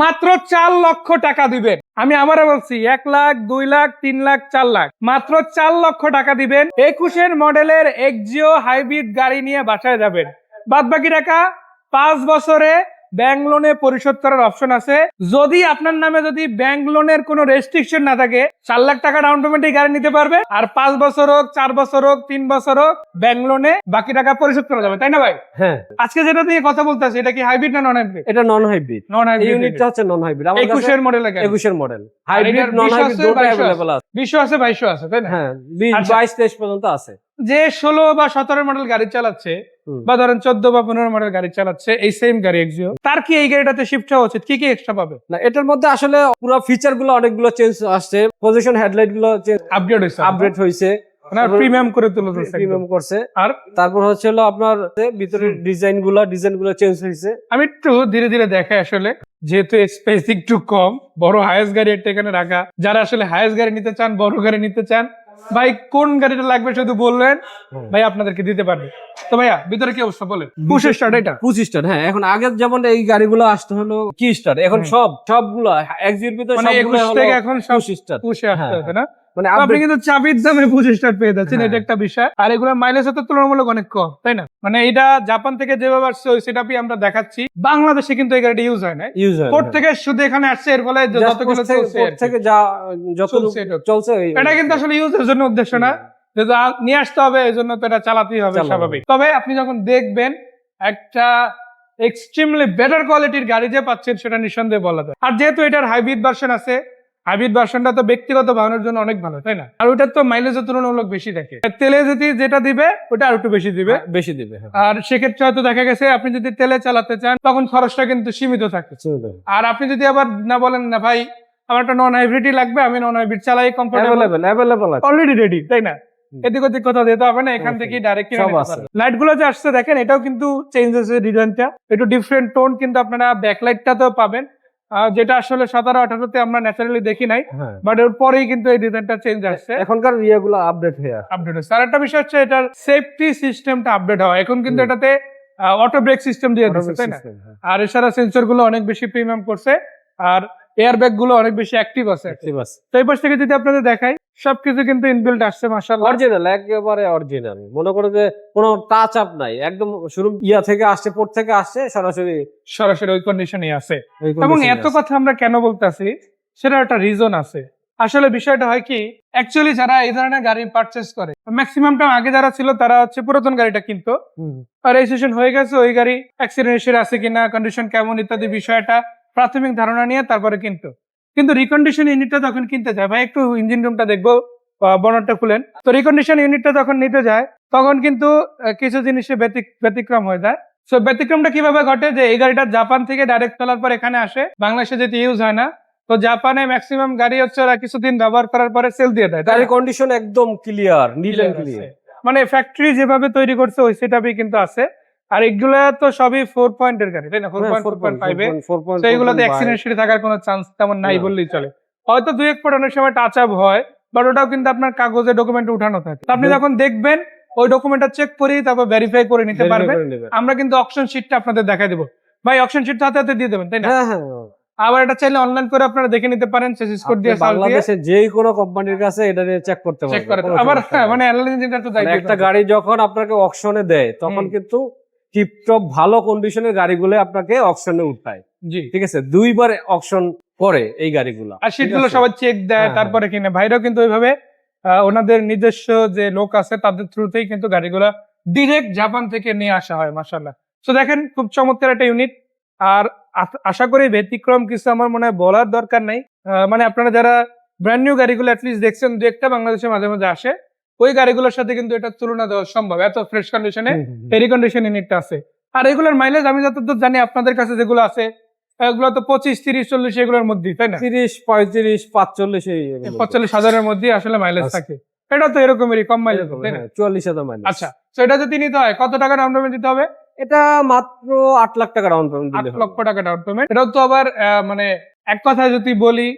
মাত্র 4 লক্ষ টাকা দিবেন। আমি আবারও বলছি 1 লাখ, 2 লাখ, 3 লাখ, 4 লাখ, মাত্র 4 লক্ষ টাকা দিবেন। 21-এর মডেলের এক্সিও হাইব্রিড গাড়ি নিয়ে বাসায় যাবেন। বাদ বাকি টাকা 5 বছরে ব্যাংক লোনে পরিশোধ করার অপশন আছে। যদি আপনার নামে যদি ব্যাংক লোনের কোনো রেস্ট্রিকশন না থাকে, 4 লাখ টাকা ডাউন পেমেন্টে গাড়ি নিতে পারবে। আর 5 বছর হোক, 4 বছর হোক, 3 বছর হোক, ব্যাংক লোনে বাকি টাকা পরিশোধ করা যাবে, তাই না ভাই? হ্যাঁ। আজকে যেটা নিয়ে কথা বলতেছি, এটা কি হাইব্রিড না নন হাইব্রিড? এটা নন হাইব্রিড। নন হাইব্রিড ইউনিটটা হচ্ছে নন হাইব্রিড। 21-এর মডেলের গাড়ি। 21-এর মডেল। হাইব্রিড নন হাইব্রিড দুটো अवेलेबल আছে। 20 আছে, 22 আছে, তাই না? হ্যাঁ, 20, 22, 23 পর্যন্ত আছে। যে 16 বা 17 মডেল গাড়ি চালাচ্ছে, বা ধরেন 14 বা 15 মডেল গাড়ি চালাচ্ছে, এই সেম গাড়ি এক্সিও, তার কি এই গাড়িটাতে শিফট হওয়া উচিত? কি কি এক্সট্রা পাবে? না, এটার মধ্যে আসলে পুরো ফিচার গুলো অনেকগুলো চেঞ্জ আসছে। পজিশন হেডলাইট গুলো আপগ্রেড হইছে, আপগ্রেড হইছে, মানে প্রিমিয়াম করে তুলেছে, প্রিমিয়াম করছে। আর তারপর হচ্ছে হলো আপনার ভিতরের ডিজাইন গুলো চেঞ্জ হইছে। আমি একটু ধীরে ধীরে দেখাই, আসলে যেহেতু স্পেস একটু কম, বড় হাইয়েস্ট গাড়ি একটা এখানে রাখা। যারা আসলে হাইয়েস্ট গাড়ি নিতে চান, বড় গাড়ি নিতে চান, ভাই কোন গাড়িটা লাগবে শুধু বললেন, ভাই আপনাদেরকে দিতে পারবে। তো ভাইয়া ভিতরে কি অবস্থা বলেন? পুশ স্টার্ট, এটা পুশ স্টার্ট। হ্যাঁ, এখন আগে যেমন এই গাড়িগুলো আসতে হলো কি স্টার্ট, এখন সবগুলো এক্সিওর ভিতরে মানে 21 থেকে এখন সব পুশ স্টার্ট, পুশে আসতে হবে না? মানে আপনি কিন্তু চাবির দামে পুশ স্টার্ট পেয়ে যাচ্ছেন, এটা একটা বিষয়। আর এগুলো মাইলেজ তো তুলনামূলক অনেক কম, তাই না? মানে এটা জাপান থেকে যেভাবে আসছে ওই সেটআপই আমরা দেখাচ্ছি। বাংলাদেশে কিন্তু এই গাড়িটা ইউজ হয় না, কোর্ট থেকে শুধু এখানে আসছে, এর ফলে যতগুলো চলছে থেকে যত চলছে এটা কিন্তু আসলে ইউজের জন্য উদ্দেশ্য না, যেহেতু নিয়ে আসতে হবে, এই জন্য তো এটা চালাতেই হবে, স্বাভাবিক। তবে আপনি যখন দেখবেন একটা এক্সট্রিমলি বেটার কোয়ালিটির গাড়ি যে পাচ্ছেন, সেটা নিঃসন্দেহে বলা যায়। আর যেহেতু এটার হাইব্রিড ভার্সন আছে, হাইব্রিড ভার্সনটা তো ব্যক্তিগত বাহনের জন্য অনেক ভালো, তাই না? আর ওটার তো মাইলেজের তুলনামূলক বেশি থাকে। তেলে যদি যেটা দিবে ওটা আর একটু বেশি দিবে। আর সেক্ষেত্রে হয়তো দেখা গেছে আপনি যদি তেলে চালাতে চান, তখন খরচটা কিন্তু সীমিত থাকে। আর আপনি যদি আবার না বলেন না ভাই আমার একটা নন হাইব্রিডই লাগবে, আমি নন হাইব্রিড চালাই, কমফোর্টেবল, অলরেডি রেডি, তাই না? এদিক ওদিক কোথাও যেতে হবে না, এখান থেকে ডাইরেক্ট লাইট গুলো যে আসছে দেখেন, এটাও কিন্তু চেঞ্জ হয়েছে ডিজাইনটা, একটু ডিফারেন্ট টোন কিন্তু আপনারা ব্যাকলাইটটাতেও পাবেন, যেটা আসলে 17-18 তে আমরা ন্যাচারালি দেখি নাই, বাট এর পরেই কিন্তু এই ডিজাইনটা চেঞ্জ আসছে। এখনকার ইয়েগুলো আপডেট হয়েছে। আর একটা বিষয় হচ্ছে এটার সেফটি সিস্টেমটা আপডেট হয়, এখন কিন্তু এটাতে অটো ব্রেক সিস্টেম দিয়ে দিচ্ছে, তাই না? আর এছাড়া সেন্সর গুলো অনেক বেশি প্রিমিয়াম করছে, আর এয়ার ব্যাগ গুলো অনেক বেশি অ্যাক্টিভ আছে। তো এই পাশ থেকে যদি আপনাদের দেখাই, সবকিছু কিন্তু ইনবিল্ট আসছে, মাশাআল্লাহ অরিজিনাল, একেবারে অরিজিনাল। মনে করো যে কোনো টাচ আপ নাই, একদম শুরু থেকে আসছে, পোর্ট থেকে আসছে, সরাসরি ওই কন্ডিশনই আছে। এবং এত কথা আমরা কেন বলতেছি, সেটা একটা রিজন আছে। আসলে বিষয়টা হয় কি, অ্যাকচুয়ালি যারা এই ধরনের গাড়ি পারচেজ করে, ম্যাক্সিমামটা আগে যারা ছিল তারা হচ্ছে পুরাতন গাড়িটা কিনতো, আর রেজিস্ট্রেশন হয়ে গেছে, ওই গাড়ি অ্যাক্সিডেন্ট হিস্টরি আছে কিনা, কন্ডিশন কেমন ইত্যাদি বিষয়টা প্রাথমিক ধারণা নিয়ে তারপরে কিন্তু রিকন্ডিশন ইউনিটটা যখন কিনতে যায়, ভাই একটু ইঞ্জিন রুমটা দেখবো, বনেটটা খুলেন, তো রিকন্ডিশন ইউনিটটা যখন নিতে যায়, তখন কিন্তু কিছু জিনিসে ব্যতিক্রম হয়ে যায়। সো ব্যতিক্রমটা কিভাবে ঘটে, যে এই গাড়িটা জাপান থেকে ডাইরেক্ট চলার পর এখানে আসে, বাংলাদেশে যেতে ইউজ হয় না, তো জাপানে ম্যাক্সিমাম গাড়ি হচ্ছে ওরা কিছুদিন ব্যবহার করার পরে সেল দিয়ে দেয়, গাড়ির কন্ডিশন একদম ক্লিয়ার, নিট এন্ড ক্লিয়ার, মানে ফ্যাক্টরি যেভাবে তৈরি করছে ওই সেটআপই কিন্তু আছে। আর এগুলা তো সবই 4 পয়েন্টের গাড়ি, তাই না? 4.5 এ, তো এগুলোতে অ্যাক্সিডেন্ট হিস্টরি থাকার কোনো চান্স তেমন নাই বললেই চলে। হয়তো 2-1 অনেক সময় টাচ আপ হয়, বাট ওটাও কিন্তু আপনার কাগজে ডকুমেন্টে উঠানো থাকে। আপনি যখন দেখবেন ওই ডকুমেন্টটা চেক করে তারপর ভেরিফাই করে নিতে পারবেন। আমরা কিন্তু অপশন শিটটা আপনাদের দেখাই দেবো, ভাই অপশন শিটটা হাতে হাতে দিয়ে দেবেন, তাই না? আবার এটা চাইলে অনলাইন করে আপনারা দেখে নিতে পারেন, চেসিস কোড দিয়ে বাংলাদেশে যে কোনো কোম্পানির কাছে এটা চেক করতে পারবেন। আবার মানে অ্যানালাইসিংটা তো দায়িত্ব। একটা গাড়ি যখন আপনাকে অকশনে দেয়, তখন কিন্তু টিপটপ ভালো কন্ডিশনের গাড়িগুলো আপনাকে অকশনে উঠায়, জি ঠিক আছে? 2 বার অকশন করে এই গাড়িগুলো, আর শীটগুলো সবাই চেক দেয়, তারপরে কিনে। ভাইরাও কিন্তু ওইভাবে ওনাদের নিজস্ব যে লোক আছে তাদের থ্রুতেই কিন্তু গাড়িগুলো ডিরেক্ট জাপান থেকে নিয়ে আসা হয়, মাশাআল্লাহ। তো দেখেন খুব চমৎকার একটা ইউনিট। আর আশা করি ব্যতিক্রম কিছু আমার মনে হয় বলার দরকার নাই। মানে আপনারা যারা ব্র্যান্ড নিউ গাড়িগুলো অ্যাটলিস্ট দেখছেন, দু একটা বাংলাদেশে মাঝে মাঝে আসে, ওই গাড়িগুলোর সাথে কিন্তু এটা তুলনা দেওয়া সম্ভব, এত ফ্রেশ কন্ডিশনে এই রিকন্ডিশন ইউনিটটা আছে। আর এগুলোর মাইলেজ আমি যতদূর জানি আপনাদের কাছে যেগুলো আছে, এগুলো তো 25, 30, 40 এগুলোর মধ্যেই, তাই না? 30, 35, 45 হাজারের মধ্যে আসলে মাইলেজ থাকে। এটা তো এরকমেরই কম মাইলেজ, তাই না? 44,000 মাইলেজ। আচ্ছা, তো এটা যদি নিতে হয় কত টাকা ডাউন পেমেন্ট দিতে হবে? এটা মাত্র 8 লাখ টাকা ডাউন পেমেন্ট দিলে 8 লক্ষ টাকা ডাউন পেমেন্ট। এটাও তো আবার মানে এক কথায় যদি বলি,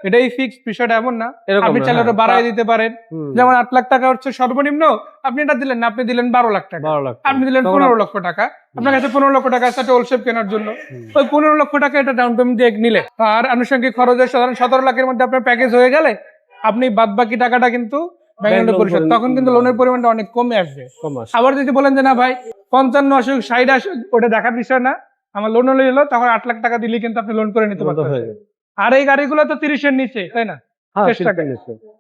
এটাই ফিক্সড, বিষয়টা এমন না। এরকম আপনি না, চাইলে ওটা হ্যাঁ। বাড়াই দিতে পারেন। যেমন 8 লাখ টাকা হচ্ছে সর্বনিম্ন, আপনি এটা দিলেন না, আপনি দিলেন 12 লাখ টাকা, 12 লাখ আপনি দিলেন তখন 15 লক্ষ টাকা, আপনার কাছে 15 লক্ষ টাকা আছে একটা ওলশেপ কেনার জন্য, ওই 15 লক্ষ টাকা এটা ডাউন পেমেন্ট দিয়ে নিলে আর আনুষঙ্গিক খরচের সাধারণ 17 লাখের মধ্যে আপনার প্যাকেজ হয়ে গেলে আপনি বাদ বাকি টাকাটা কিন্তু ব্যাংক লোন পরিশোধ, তখন কিন্তু লোনের পরিমাণটা অনেক কমে আসবে। আবার যদি বলেন যে না ভাই 55 আসুক 60 আসুক ওটা দেখার বিষয় না, আমার লোন হলে এলো, তখন 8 লাখ টাকা দিলেই কিন্তু আপনি লোন করে নিতে পারবেন। আর এই গাড়িগুলো তো 30 এর নিচে, তাই না?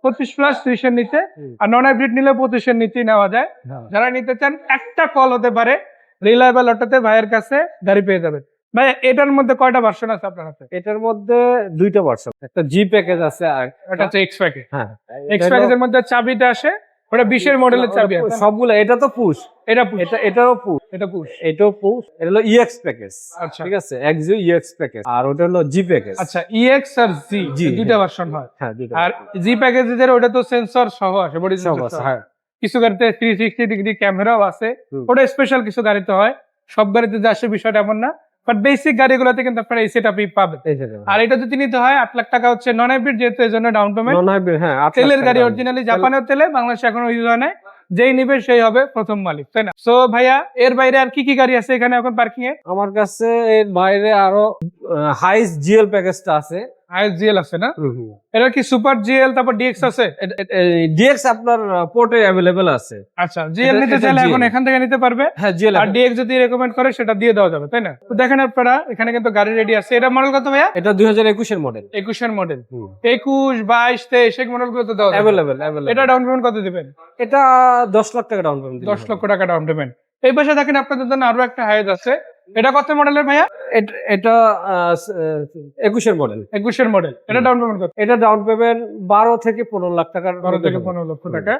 25 প্লাস 30 এর নিচে, আর নন হাইব্রিড নিলে 25 এর নিচেই নেওয়া যায়। যারা নিতে চান একটা কল হতে পারে রিলায়েবল অটোতে, ভাইয়ের কাছে গাড়ি পেয়ে যাবেন। ভাই এটার মধ্যে কয়টা ভার্সন আছে আপনার কাছে? এটার মধ্যে 2টা ভার্সন, একটা জি প্যাকেজ আছে আর এটা হচ্ছে এক্স প্যাকেজ। হ্যাঁ, এক্স প্যাকেজের মধ্যে চাবিটা আসে, ওটা 20 এর মডেলের চাবি আছে সবগুলো। এটা তো পুশ, এটা পুশ, এটাও পুশ, এটা পুশ, এটাও পুশ। এটা হলো ইএক্স প্যাকেজ, আচ্ছা ঠিক আছে, এক্সইউ ইএক্স প্যাকেজ, আর ওটা হলো জি প্যাকেজ। আচ্ছা ইএক্স আর জি জি, দুইটা ভার্সন হয়। হ্যাঁ দুইটা। আর জি প্যাকেজের ওটা তো সেন্সর সহ আসে, বডি সব সেন্সর আছে, সহ। হ্যাঁ। কিছু গাড়িতে 360 ডিগ্রি ক্যামেরাও আছে, ওটা স্পেশাল কিছু গাড়িতে হয়, সব গাড়িতে যে আসে বিষয়টা এমন না, বাট বেসিক গাড়িগুলোতে কিন্তু আপনারা এই সেটআপই পাবেন। আর এটা যদি নিতে হয় 8 লাখ টাকা হচ্ছে নন হাইব্রিড, যেহেতু এই জন্য ডাউন পেমেন্ট। নন হাইব্রিড, হ্যাঁ, 8 লাখ তেলের টাকা গাড়ি দাম। অরিজিনালি জাপানের তেলে, বাংলাদেশে এখনো ইউজ হয় না, যেই নিবে সেই হবে প্রথম মালিক, তাই না? সো ভাইয়া এর বাইরে আর কি কি গাড়ি আছে এখানে এখন পার্কিং এ? আমার কাছে এর বাইরে আরো হাইস জিএল প্যাকেজটা আছে। আইএসজিএল আছে না? এটা কি সুপার জিএল তারপর ডিএক্স আছে? ডিএক্স আপনার পোর্টে अवेलेबल আছে। আচ্ছা জিএল নিতে চাইলে এখন এখান থেকে নিতে পারবে। হ্যাঁ জিএল, আর ডিএক্স যদি রেকমেন্ড করে সেটা দিয়ে দেওয়া যাবে, তাই না? তো দেখেন আপনারা এখানে কিন্তু গাড়ি রেডি আছে। এটা মডেল কত ভাইয়া? এটা 2021 এর মডেল। 21 এর মডেল। 21, 22, 23 এই মডেল গুলো তো দেওয়া যাবে। अवेलेबल। এটা ডাউন পেমেন্ট কত দিবেন? এটা 10 লাখ টাকা ডাউন পেমেন্ট। 10 লক্ষ টাকা ডাউন পেমেন্ট। এই পাশে দেখেন আপনাদের জন্য আরো একটা হাইজ আছে। এটা কত মডেলের ভাইয়া? এটা 21 এর মডেল। 21 এর মডেল। এটা ডাউন পেমেন্ট কত? এটা ডাউন পেমেন্ট 12 থেকে 15 লাখ টাকার 12 থেকে 15 লক্ষ টাকা।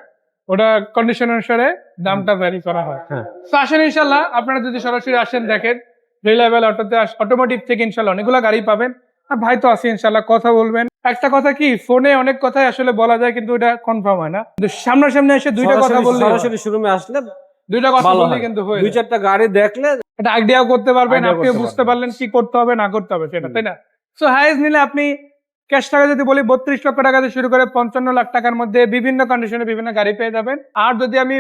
ওটা কন্ডিশন অনুসারে দামটা ভ্যারি করা হয়। হ্যাঁ। তো আসেন ইনশাআল্লাহ, আপনারা যদি সরাসরি আসেন দেখেন রিলায়েবল অটোতে, অটোমোটিভ থেকে ইনশাআল্লাহ অনেকগুলো গাড়ি পাবেন। আর ভাই তো আছে ইনশাআল্লাহ, কথা বলবেন। একটা কথা কি, ফোনে অনেক কথাই আসলে বলা যায় কিন্তু এটা কনফার্ম হয় না, কিন্তু সামনাসামনি এসে দুইটা কথা বললে, সরাসরি শোরুমে আসলে দুইটা কথা বললে কিন্তু হয়ে দুই চারটা গাড়ি দেখলে এটা আইডিয়াও করতে পারবেন, idea আপনি করতে বুঝতে পারলেন কি করতে হবে না করতে হবে সেটা, তাই না? সো হাইজ নিলে আপনি ক্যাশ টাকা যদি বলি 32 লক্ষ টাকা থেকে শুরু করে 55 লাখ টাকার মধ্যে বিভিন্ন কন্ডিশনে বিভিন্ন গাড়ি পেয়ে যাবেন। আর যদি আমি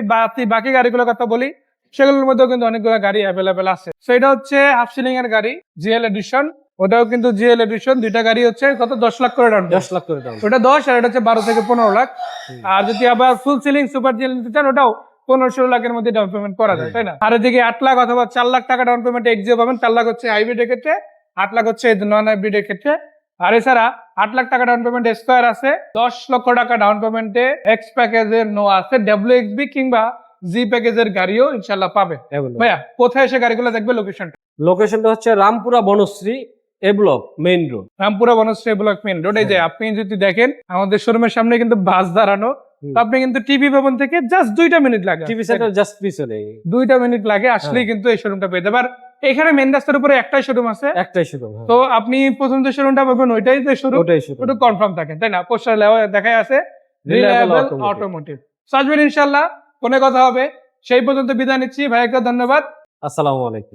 বাকি গাড়িগুলোর কথা বলি, সেগুলোর মধ্যেও কিন্তু অনেকগুলো গাড়ি অ্যাভেলেবেল আছে। সো এটা হচ্ছে হাফ সিলিং এর গাড়ি, জিএল এডিশন। ওটাও কিন্তু জিএল এডিশন, দুইটা গাড়ি হচ্ছে কত 10 লাখ করে ডাউন। 10 লাখ করে দাম। ওটা 10 আর এটা হচ্ছে 12 থেকে 15 লাখ। আর যদি আবার ফুল সিলিং সুপার জিএল নিতে চান, ওটাও 15-16 লাখের মধ্যে ডাউন পেমেন্ট করা যায়, তাই না? আর এদিকে 8 লাখ অথবা 4 লাখ টাকা ডাউন পেমেন্ট এক্সিও পাবেন। 4 লাখ হচ্ছে হাইব্রিড এর ক্ষেত্রে, 8 লাখ হচ্ছে নন হাইব্রিড এর ক্ষেত্রে। আর এছাড়া 8 লাখ টাকা ডাউন পেমেন্ট স্কয়ার আছে, 10 লক্ষ টাকা ডাউন পেমেন্টে এক্স প্যাকেজের নো আছে, ডব্লিউএক্সবি কিংবা জি প্যাকেজের গাড়িও ইনশাআল্লাহ পাবে। ভাইয়া কোথায় এসে গাড়িগুলো দেখবে? লোকেশনটা হচ্ছে Rampura Banasree A block main road. Rampura Banasree A block main road. এই যে আপনি যদি দেখেন আমাদের শোরুমের সামনে কিন্তু বাস দাঁড়ানো, তো আপনি কিন্তু টিভি ভবন থেকে জাস্ট 2টা মিনিট লাগে, টিভি সেন্টার জাস্ট পিছনে 2টা মিনিট লাগে আসলেই কিন্তু এই শোরুমটা পেয়ে যাবেন। এখানে মেন রাস্তার উপরে একটাই শোরুম আছে, একটাই শুধু। তো আপনি প্রথম যে শোরুমটা পাবেন ওইটাই যে শোরুম, ওটাই শুধু। ওটা কনফার্ম থাকেন, তাই না? পোস্টার দেখাই আছে রিলায়েবল অটোমোটিভ। সাজবেন ইনশাআল্লাহ, ফোনে কথা হবে। সেই পর্যন্ত বিদায় নিচ্ছি, ভাইকে ধন্যবাদ। আসসালামু আলাইকুম।